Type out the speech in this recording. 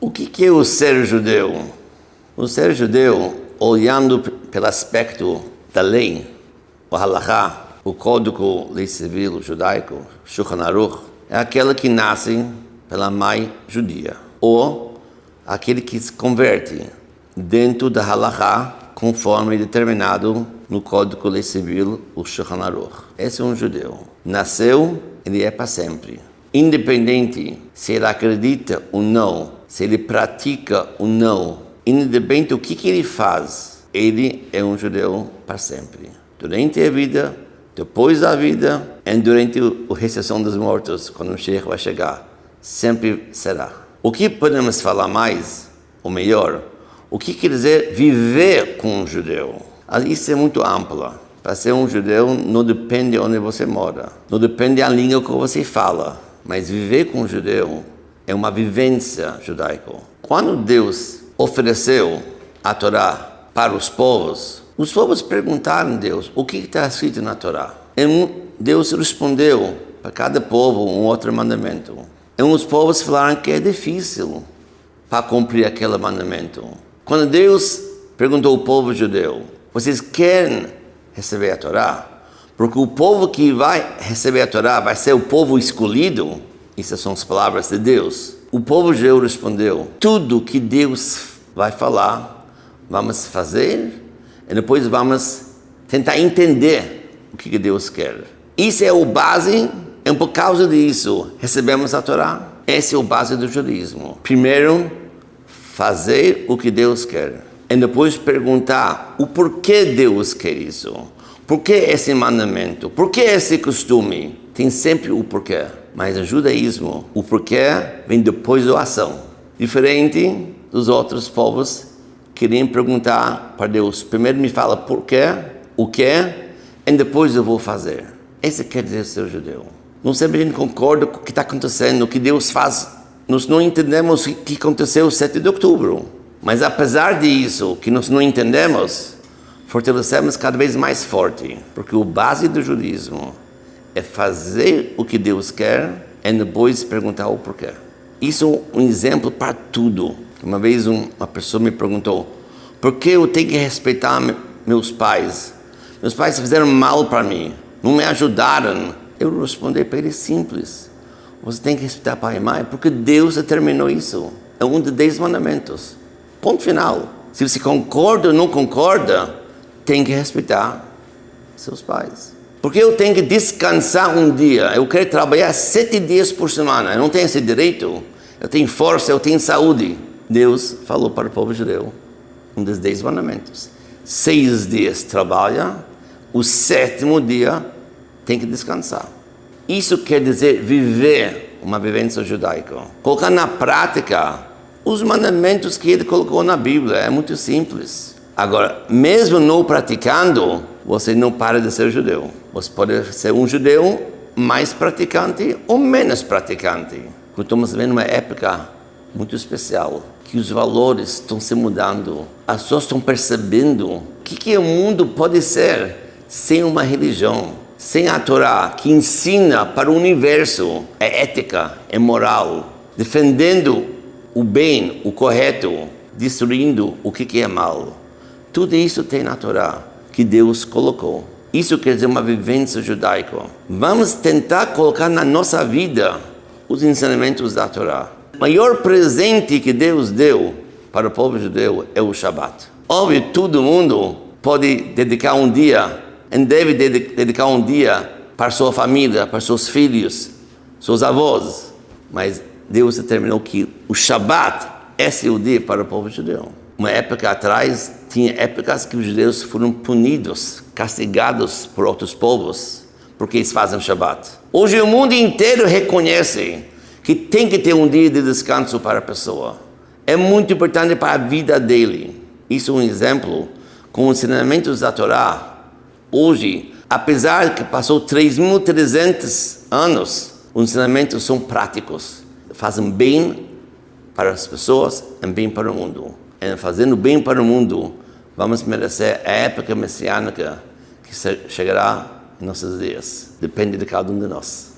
O que é o ser judeu? O ser judeu, olhando pelo aspecto da lei, o halakha, o código lei civil judaico, Shulchan Aruch, é aquele que nasce pela mãe judia, ou aquele que se converte dentro da halakha, conforme determinado no código lei civil, o Shulchan Aruch. Esse é um judeu. Nasceu, ele é para sempre. Independente se ele acredita ou não, se ele pratica ou não, independente do que ele faz, ele é um judeu para sempre. Durante a vida, depois da vida e durante a ressurreição dos mortos, quando o Sheikh vai chegar, sempre será. O que podemos falar mais, ou melhor, o que quer dizer viver com um judeu? Isso é muito amplo. Para ser um judeu não depende de onde você mora, não depende da língua que você fala, mas viver com um judeu é uma vivência judaica. Quando Deus ofereceu a Torá para os povos perguntaram a Deus, o que está escrito na Torá? E Deus respondeu para cada povo um outro mandamento. E os povos falaram que é difícil para cumprir aquele mandamento. Quando Deus perguntou ao povo judeu, vocês querem receber a Torá? Porque o povo que vai receber a Torá vai ser o povo escolhido. Essas são as palavras de Deus. O povo judeu respondeu, tudo que Deus vai falar, vamos fazer e depois vamos tentar entender o que Deus quer. Isso é o base, e por causa disso recebemos a Torá. Esse é o base do judaísmo. Primeiro, fazer o que Deus quer. E depois perguntar o porquê Deus quer isso. Por que esse mandamento? Por que esse costume? Tem sempre o porquê. Mas o judaísmo, o porquê vem depois da ação. Diferente dos outros povos, queriam perguntar para Deus. Primeiro me fala porquê, o que, e depois eu vou fazer. Esse quer dizer ser judeu. Não sempre a gente concorda com o que está acontecendo, o que Deus faz. Nós não entendemos o que aconteceu 7 de outubro. Mas apesar disso, que nós não entendemos, fortalecemos cada vez mais forte. Porque o base do judaísmo é fazer o que Deus quer e depois perguntar o porquê. Isso é um exemplo para tudo. Uma vez uma pessoa me perguntou, por que eu tenho que respeitar meus pais? Meus pais fizeram mal para mim, não me ajudaram. Eu respondi para ele simples. Você tem que respeitar pai e mãe porque Deus determinou isso. É um dos 10 mandamentos. Ponto final. Se você concorda ou não concorda, tem que respeitar seus pais. Porque eu tenho que descansar um dia. Eu quero trabalhar 7 dias por semana. Eu não tenho esse direito. Eu tenho força, eu tenho saúde. Deus falou para o povo judeu, um dos 10 mandamentos. 6 dias trabalha, o 7º dia tem que descansar. Isso quer dizer viver uma vivência judaica. Colocar na prática os mandamentos que ele colocou na Bíblia. É muito simples. Agora, mesmo não praticando, você não para de ser judeu. Você pode ser um judeu mais praticante ou menos praticante. Estamos vivendo uma época muito especial, que os valores estão se mudando. As pessoas estão percebendo o que o mundo pode ser sem uma religião, sem a Torá, que ensina para o universo, é ética, é moral, defendendo o bem, o correto, destruindo o que é mal. Tudo isso tem na Torá, que Deus colocou. Isso quer dizer uma vivência judaica. Vamos tentar colocar na nossa vida os ensinamentos da Torá. O maior presente que Deus deu para o povo judeu é o Shabat. Óbvio, todo mundo pode dedicar um dia, e deve dedicar um dia para sua família, para seus filhos, seus avós. Mas Deus determinou que o Shabat, esse é o dia para o povo judeu. Uma época atrás, tinha épocas que os judeus foram punidos, castigados por outros povos, porque eles fazem o Shabat. Hoje o mundo inteiro reconhece que tem que ter um dia de descanso para a pessoa. É muito importante para a vida dele. Isso é um exemplo com os ensinamentos da Torá. Hoje, apesar que passou 3.300 anos, os ensinamentos são práticos. Fazem bem para as pessoas e bem para o mundo. E fazendo bem para o mundo, vamos merecer a época messiânica que chegará em nossos dias. Depende de cada um de nós.